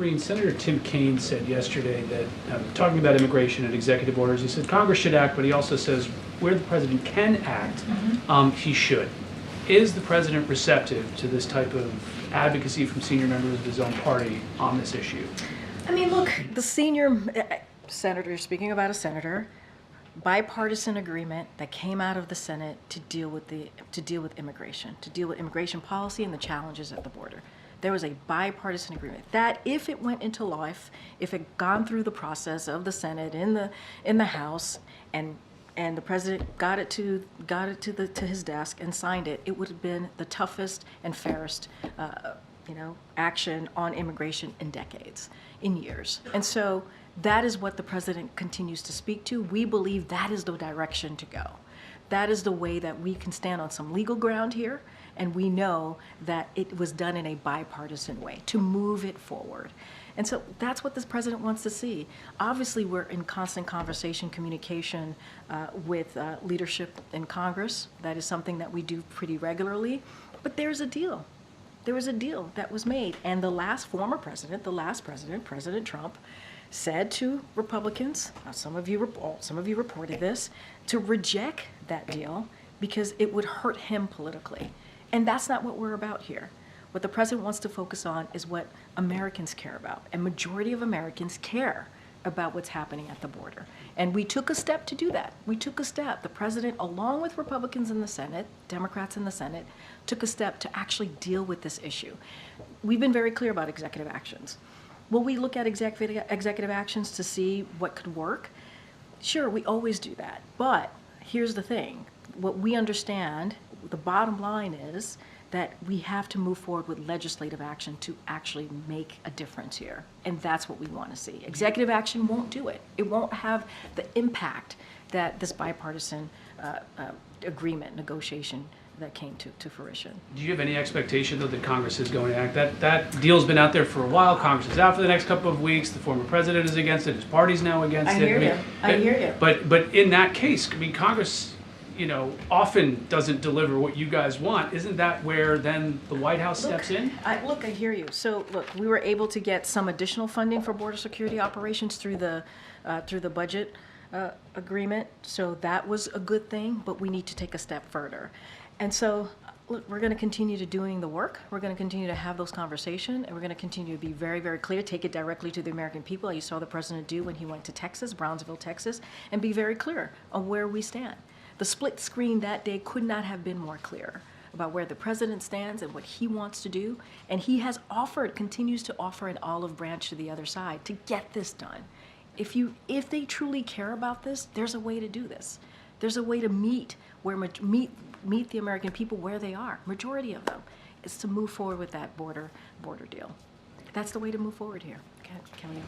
Karine, Senator Tim Kaine said yesterday that, talking about immigration and executive orders, he said Congress should act, but he also says where the president can act, he should. Is the president receptive to this type of advocacy from senior members of his own party on this issue? I mean, look, the senior senator, speaking about a senator, bipartisan agreement that came out of the Senate to deal with immigration policy and the challenges at the border. There was a bipartisan agreement that if it went into life, if it gone through the process of the Senate in the House and the president got it to his desk and signed it, it would have been the toughest and fairest action on immigration in decades, in years. And so that is what the president continues to speak to. We believe that is the direction to go. That is the way that we can stand on some legal ground here, and we know that it was done in a bipartisan way to move it forward. And so that's what this president wants to see. Obviously, we're in constant conversation, communication with leadership in Congress. That is something that we do pretty regularly. But there's a deal. There was a deal that was made. And the last president, President Trump, said to Republicans, some of you reported this, to reject that deal because it would hurt him politically. And that's not what we're about here. What the president wants to focus on is what Americans care about. And majority of Americans care about what's happening at the border. And we took a step to do that. We took a step. The president, along with Republicans in the Senate, Democrats in the Senate, took a step to actually deal with this issue. We've been very clear about executive actions. Will we look at executive actions to see what could work? Sure, we always do that. But here's the thing. What we understand, the bottom line is that we have to move forward with legislative action to actually make a difference here. And that's what we want to see. Executive action won't do it. It won't have the impact that this bipartisan agreement, negotiation that came to fruition. Do you have any expectation, though, that Congress is going to act? That deal's been out there for a while. Congress is out for the next couple of weeks. The former president is against it. His party's now against it. I hear you. But in that case, I mean, Congress, often doesn't deliver what you guys want. Isn't that where then the White House steps in? I hear you. So look, we were able to get some additional funding for border security operations through the budget agreement. So that was a good thing, but we need to take a step further. And so, look, we're going to continue to doing the work. We're going to continue to have those conversations, and we're going to continue to be very, very clear, take it directly to the American people, as you saw the president do when he went to Texas, Brownsville, Texas, and be very clear on where we stand. The split screen that day could not have been more clear about where the president stands and what he wants to do. And he has continues to offer an olive branch to the other side to get this done. If they truly care about this, there's a way to do this. There's a way to meet the American people where they are. Majority of them is to move forward with that border deal. That's the way to move forward here. Kelly.